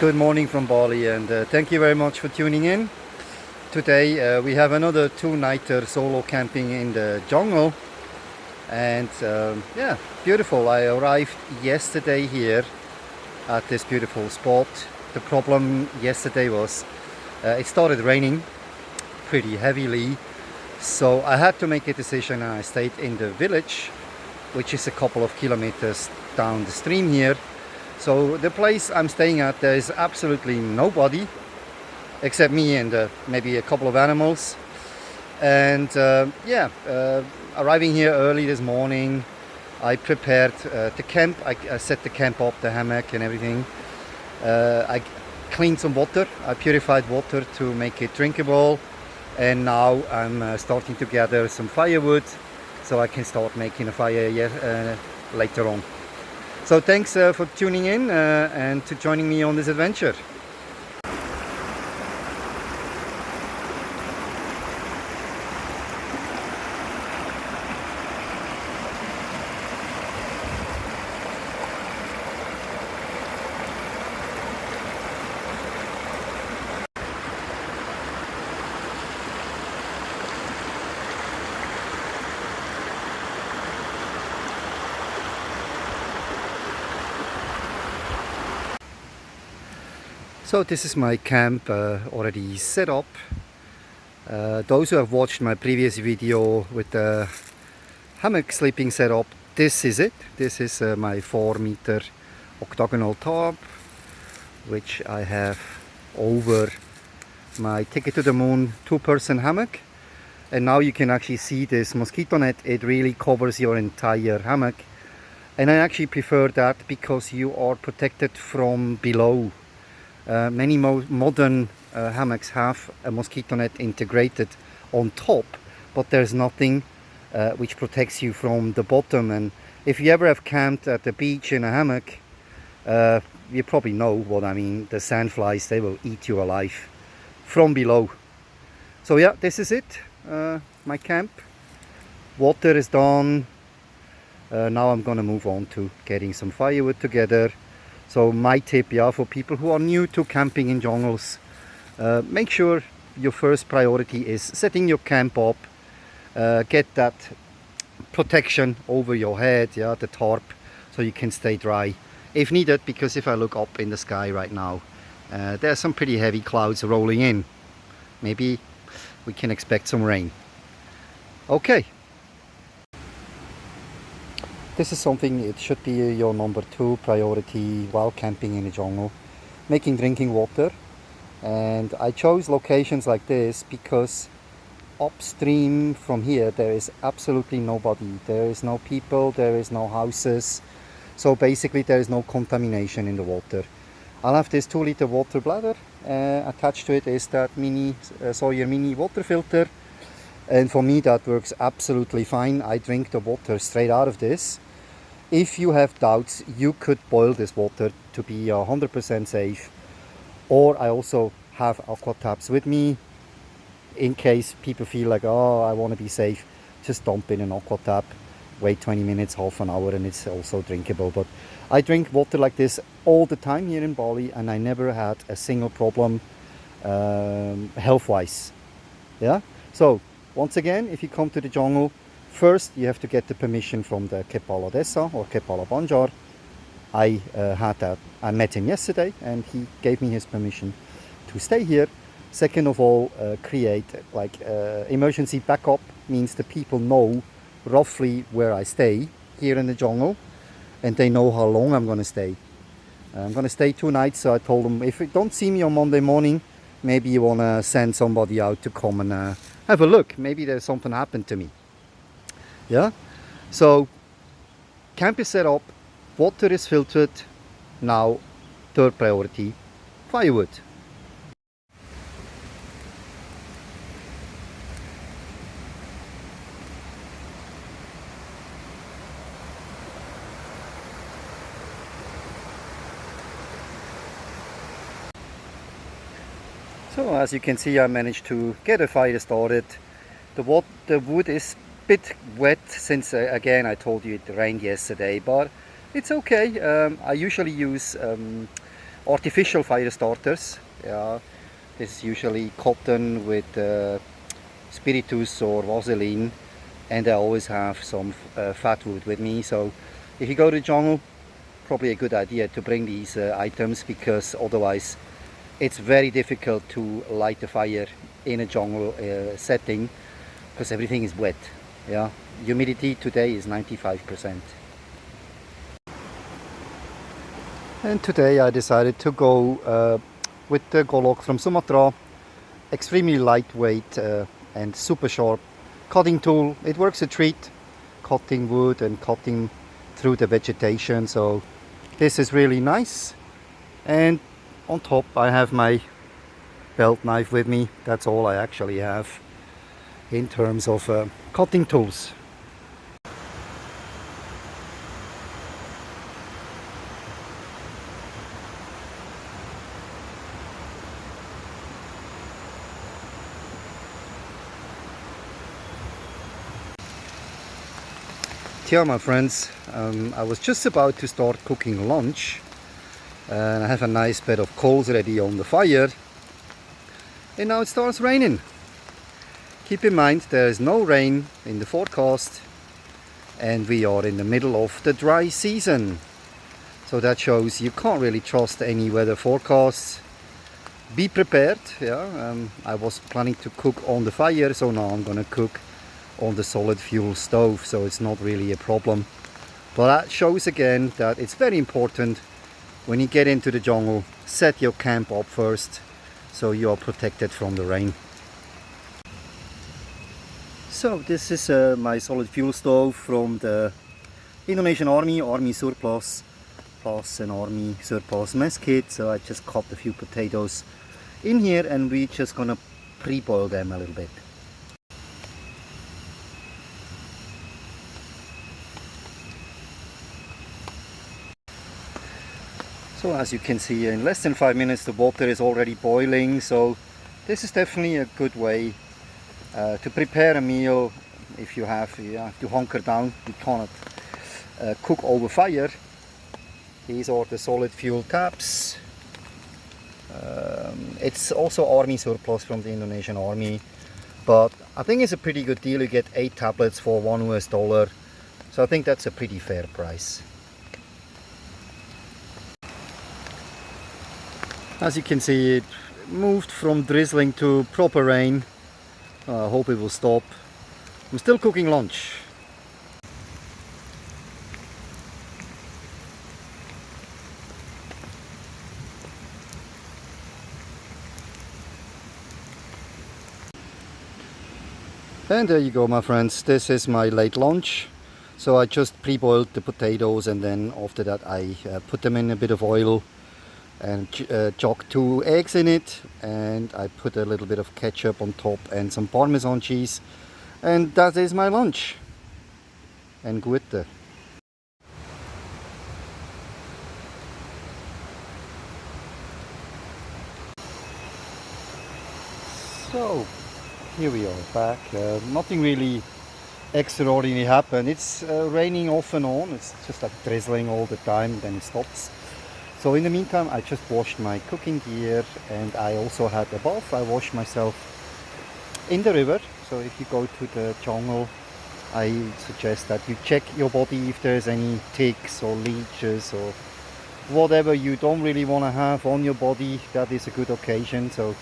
Good morning from Bali, and thank you very much for tuning in. Today we have another two-nighter solo camping in the jungle, and yeah, beautiful. I arrived yesterday here at this beautiful spot. The problem yesterday was it started raining pretty heavily, so I had to make a decision, and I stayed in the village, which is a couple of kilometers down the stream here. So the place I'm staying at, there is absolutely nobody except me and maybe a couple of animals. And arriving here early this morning, I prepared the camp. I set the camp up, the hammock and everything. I cleaned some water. I purified water to make it drinkable. And now I'm starting to gather some firewood so I can start making a fire later on. So thanks for tuning in and to joining me on this adventure. So this is my camp already set up. Those who have watched my previous video with the hammock sleeping setup, this is it. This is my 4-meter octagonal tarp, which I have over my Ticket to the Moon 2-person hammock. And now you can actually see this mosquito net. It really covers your entire hammock. And I actually prefer that because you are protected from below. Many modern hammocks have a mosquito net integrated on top, but there's nothing which protects you from the bottom. And if you ever have camped at the beach in a hammock, you probably know what I mean. The sandflies, they will eat you alive from below. So yeah, this is it, my camp. Water is done. Now I'm gonna move on to getting some firewood together. So my tip, for people who are new to camping in jungles, make sure your first priority is setting your camp up. Get that protection over your head, the tarp, so you can stay dry if needed. Because if I look up in the sky right now, there are some pretty heavy clouds rolling in. Maybe we can expect some rain. Okay. This is something, it should be your number 2 priority while camping in the jungle, making drinking water. And I chose locations like this because upstream from here there is absolutely nobody. There is no people, there is no houses. So basically there is no contamination in the water. I'll have this 2-liter water bladder. Attached to it is that Sawyer mini water filter. And for me that works absolutely fine. I drink the water straight out of this. If you have doubts, you could boil this water to be 100% safe. Or I also have aqua taps with me in case people feel like, oh, I want to be safe. Just dump in an aqua tap, wait 20 minutes, half an hour, and it's also drinkable. But I drink water like this all the time here in Bali, and I never had a single problem health-wise. Yeah. So once again, if you come to the jungle, first you have to get the permission from the Kepala Desa or Kepala Banjar. I met him yesterday and he gave me his permission to stay here. Second of all, create emergency backup, means the people know roughly where I stay here in the jungle and they know how long I'm going to stay. I'm going to stay 2 nights, so I told them, if you don't see me on Monday morning, maybe you want to send somebody out to come and have a look. Maybe there's something happened to me. Yeah, so camp is set up, water is filtered. Now, 3rd priority, firewood. So as you can see, I managed to get a fire started. The wood is bit wet since again I told you it rained yesterday, but it's okay. I usually use artificial fire starters. Yeah, this is usually cotton with spiritus or Vaseline, and I always have some fat wood with me. So if you go to the jungle, probably a good idea to bring these items, because otherwise it's very difficult to light a fire in a jungle setting, because everything is wet. Yeah, humidity today is 95%. And today I decided to go with the Golok from Sumatra. Extremely lightweight and super sharp cutting tool. It works a treat, cutting wood and cutting through the vegetation. So this is really nice. And on top I have my belt knife with me. That's all I actually have in terms of cutting tools. Yeah, my friends, I was just about to start cooking lunch, and I have a nice bed of coals ready on the fire, and now it starts raining. Keep in mind there is no rain in the forecast, and we are in the middle of the dry season, so that shows you can't really trust any weather forecasts. Be prepared. Yeah, I was planning to cook on the fire, so now I'm gonna cook on the solid fuel stove, so it's not really a problem. But that shows again that it's very important when you get into the jungle, set your camp up first so you are protected from the rain. So this is my solid fuel stove from the Indonesian Army surplus, plus an Army surplus mess kit. So I just cut a few potatoes in here, and we're just gonna pre-boil them a little bit. So as you can see, in less than 5 minutes the water is already boiling, so this is definitely a good way to prepare a meal. If you have to hunker down, you cannot cook over fire. These are the solid fuel taps. It's also Army surplus from the Indonesian Army, but I think it's a pretty good deal. You get 8 tablets for $1, so I think that's a pretty fair price. As you can see, it moved from drizzling to proper rain. I hope it will stop. I'm still cooking lunch. And there you go, my friends. This is my late lunch. So I just pre-boiled the potatoes, and then after that I put them in a bit of oil and chopped 2 eggs in it, and I put a little bit of ketchup on top and some Parmesan cheese, and that is my lunch. And gute. So here we are back. Nothing really extraordinary happened. It's raining off and on. It's just like drizzling all the time, then it stops. So in the meantime, I just washed my cooking gear, and I also had a bath. I washed myself in the river. So if you go to the jungle, I suggest that you check your body if there's any ticks or leeches or whatever you don't really want to have on your body. That is a good occasion. So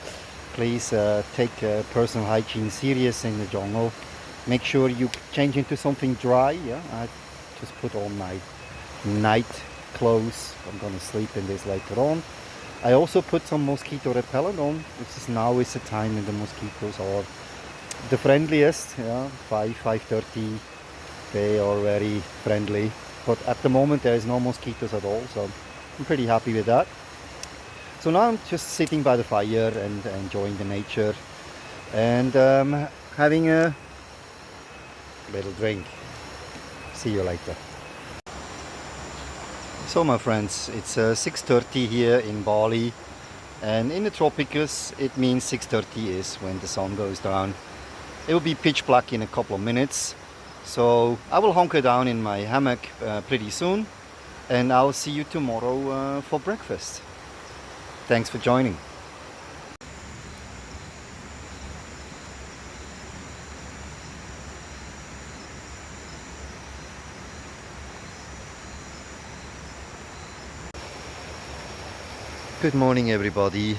please take personal hygiene serious in the jungle. Make sure you change into something dry. Yeah, I just put on my night clothes. I'm gonna sleep in this later on. I also put some mosquito repellent on. Now is the time when the mosquitoes are the friendliest. Yeah, 5:30 they are very friendly, but at the moment there is no mosquitoes at all, so I'm pretty happy with that. So now I'm just sitting by the fire and enjoying the nature, and having a little drink. See you later. So my friends, it's 6:30 here in Bali, and in the tropics it means 6:30 is when the sun goes down. It will be pitch black in a couple of minutes, so I will hunker down in my hammock pretty soon, and I'll see you tomorrow for breakfast. Thanks for joining. Good morning everybody.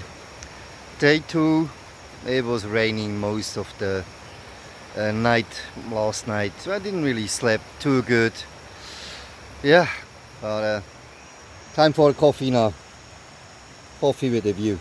Day 2. It was raining most of the night last night, so I didn't really sleep too good. Yeah, but time for coffee now. Coffee with a view.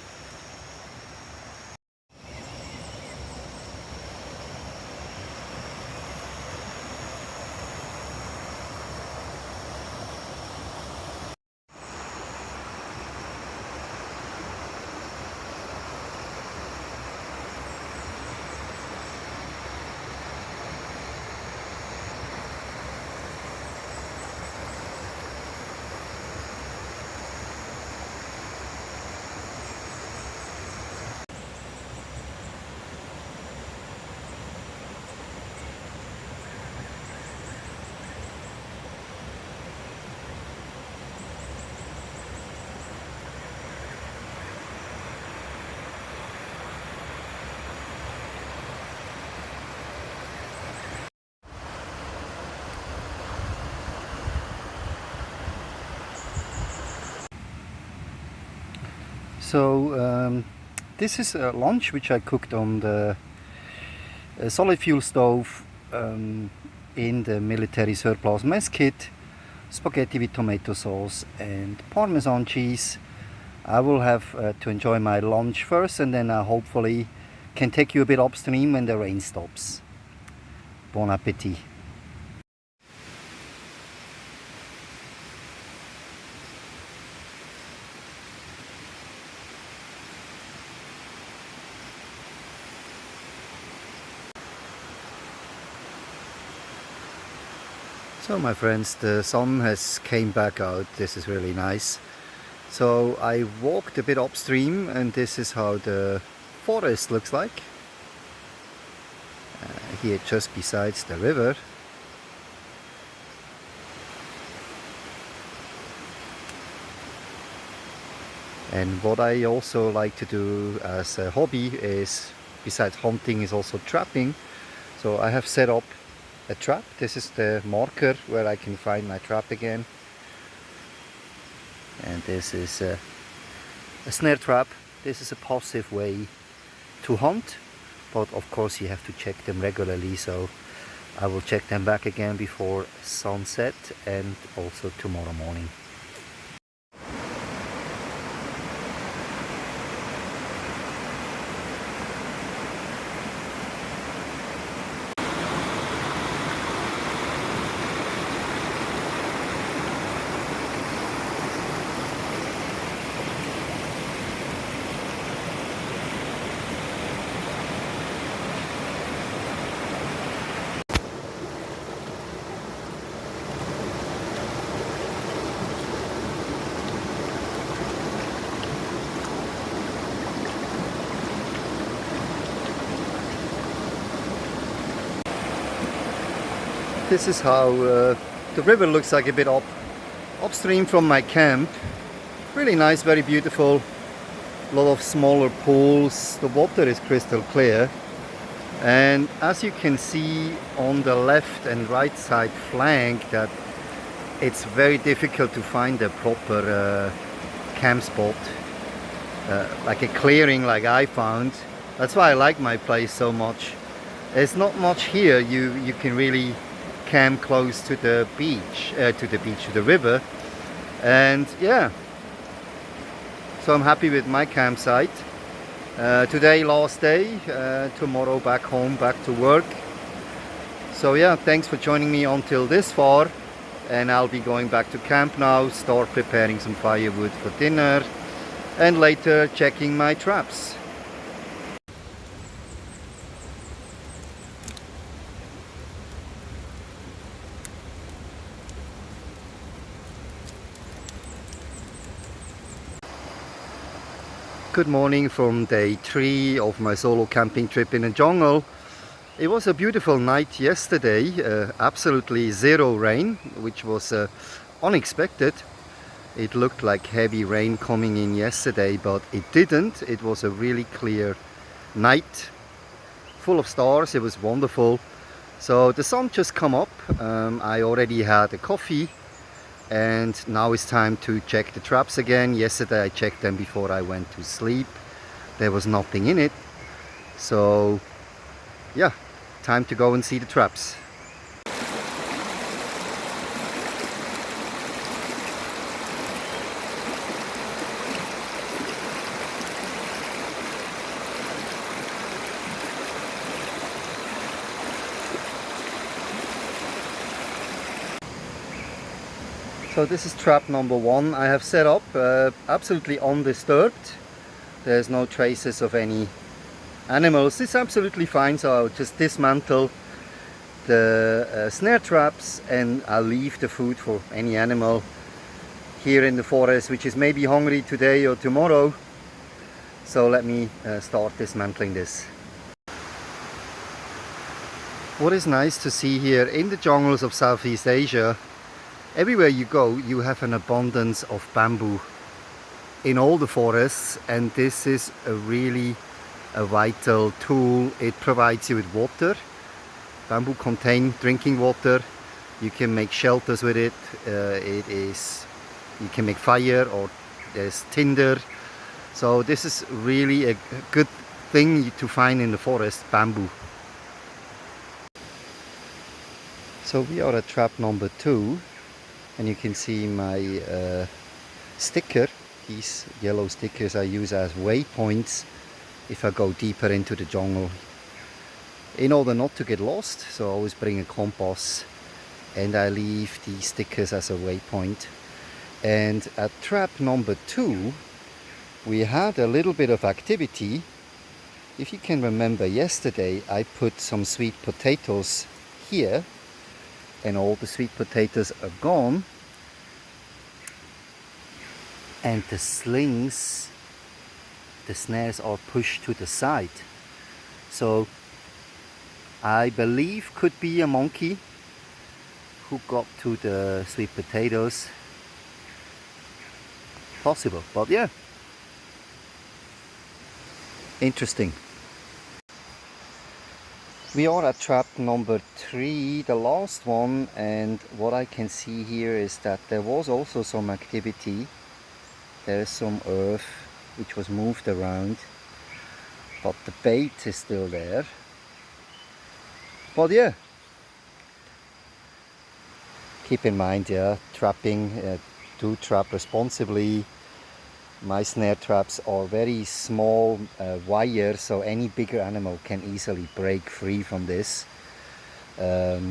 So this is a lunch which I cooked on the solid fuel stove in the military surplus mess kit. Spaghetti with tomato sauce and Parmesan cheese. I will have to enjoy my lunch first, and then I hopefully can take you a bit upstream when the rain stops. Bon appetit. So my friends, the sun has came back out. This is really nice. So I walked a bit upstream, and this is how the forest looks like. Here just besides the river. And what I also like to do as a hobby is, besides hunting, is also trapping. So I have set up a trap. This is the marker where I can find my trap again. And this is a snare trap. This is a passive way to hunt, but of course you have to check them regularly, so I will check them back again before sunset and also tomorrow morning. This is how the river looks like, a bit upstream from my camp. Really nice, very beautiful. A lot of smaller pools. The water is crystal clear. And as you can see on the left and right side flank, that it's very difficult to find a proper camp spot, like a clearing like I found. That's why I like my place so much. There's not much here. You can really camp close to the beach, to the river. And yeah, so I'm happy with my campsite. Today last day, tomorrow back home, back to work. So yeah, thanks for joining me until this far, and I'll be going back to camp now, start preparing some firewood for dinner, and later checking my traps. Good morning from day 3 of my solo camping trip in the jungle. It was a beautiful night yesterday, absolutely zero rain, which was unexpected. It looked like heavy rain coming in yesterday, but it didn't. It was a really clear night, full of stars. It was wonderful. So the sun just come up. I already had a coffee, and now it's time to check the traps again. Yesterday I checked them before I went to sleep. There was nothing in it. So yeah, time to go and see the traps. So this is trap number 1 I have set up, absolutely undisturbed. There's no traces of any animals. It's absolutely fine, so I'll just dismantle the snare traps and I'll leave the food for any animal here in the forest which is maybe hungry today or tomorrow. So let me start dismantling this. What is nice to see here in the jungles of Southeast Asia, everywhere you go you have an abundance of bamboo in all the forests, and this is a really vital tool. It provides you with water. Bamboo contain drinking water. You can make shelters with it. You can make fire, or there's tinder. So this is really a good thing to find in the forest, bamboo. So we are at trap number 2, and you can see my sticker. These yellow stickers I use as waypoints if I go deeper into the jungle, in order not to get lost. So I always bring a compass and I leave these stickers as a waypoint. And at trap number 2 we had a little bit of activity. If you can remember, yesterday I put some sweet potatoes here, and all the sweet potatoes are gone, and the slings, the snares are pushed to the side. So I believe could be a monkey who got to the sweet potatoes. Possible, but yeah, interesting. We are at trap number 3, the last one, and what I can see here is that there was also some activity. There's some earth which was moved around, but the bait is still there. But yeah, keep in mind, yeah, trapping, do trap responsibly. My snare traps are very small wire, so any bigger animal can easily break free from this. Yeah,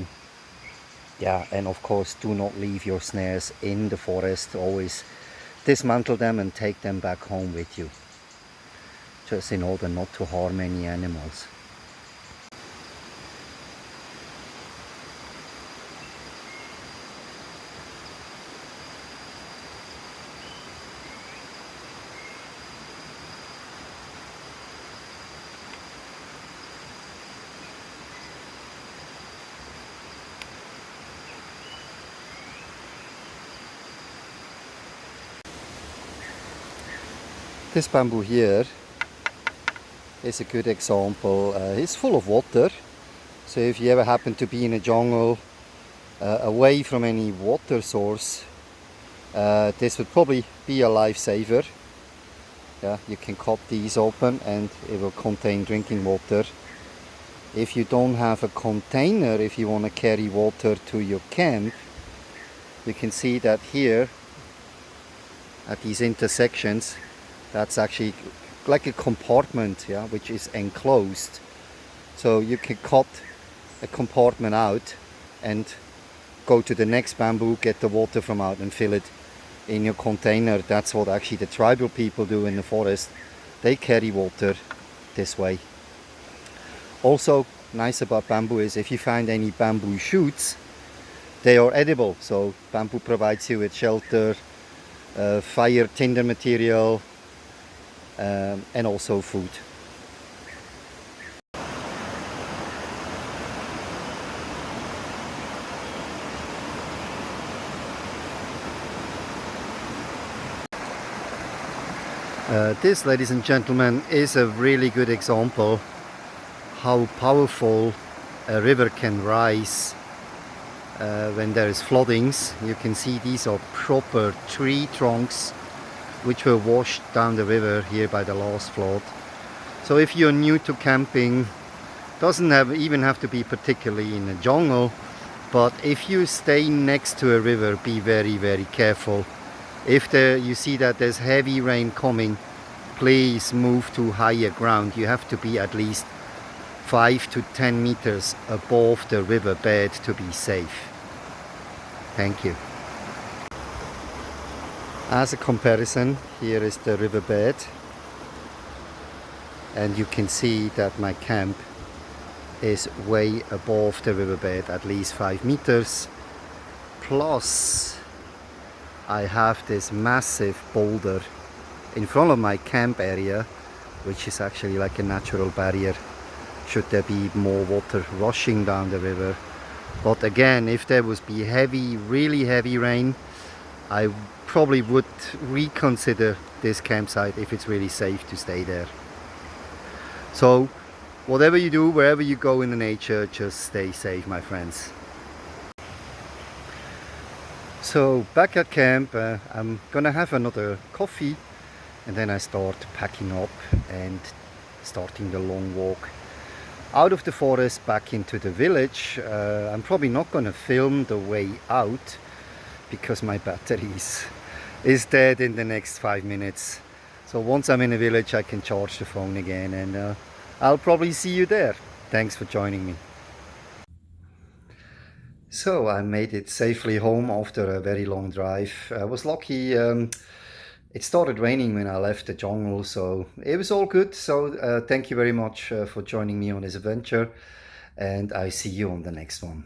and of course do not leave your snares in the forest. Always dismantle them and take them back home with you, just in order not to harm any animals. This bamboo here is a good example. It's full of water, so if you ever happen to be in a jungle away from any water source, this would probably be a lifesaver. Yeah, you can cut these open and it will contain drinking water. If you don't have a container, if you want to carry water to your camp, you can see that here at these intersections, that's actually like a compartment, yeah, which is enclosed. So you can cut a compartment out and go to the next bamboo, get the water from out and fill it in your container. That's what actually the tribal people do in the forest. They carry water this way. Also nice about bamboo is if you find any bamboo shoots, they are edible. So bamboo provides you with shelter, fire, tinder material, and also food. This, ladies and gentlemen, is a really good example how powerful a river can rise when there is floodings. You can see these are proper tree trunks which were washed down the river here by the last flood. So if you're new to camping, doesn't even have to be particularly in a jungle, but if you stay next to a river, be very careful. If you see that there's heavy rain coming, please move to higher ground. You have to be at least 5 to 10 meters above the riverbed to be safe. Thank you. As a comparison, here is the riverbed, and you can see that my camp is way above the riverbed, at least 5 meters. Plus, I have this massive boulder in front of my camp area, which is actually like a natural barrier should there be more water rushing down the river. But again, if there would be really heavy rain, I probably would reconsider this campsite if it's really safe to stay there. So whatever you do, wherever you go in the nature, just stay safe, my friends. So back at camp, I'm gonna have another coffee, and then I start packing up and starting the long walk out of the forest back into the village. I'm probably not gonna film the way out because my battery is dead in the next 5 minutes. So once I'm in the village, I can charge the phone again, and I'll probably see you there. Thanks for joining me. So I made it safely home after a very long drive. I was lucky, it started raining when I left the jungle, so it was all good. So thank you very much for joining me on this adventure, and I see you on the next one.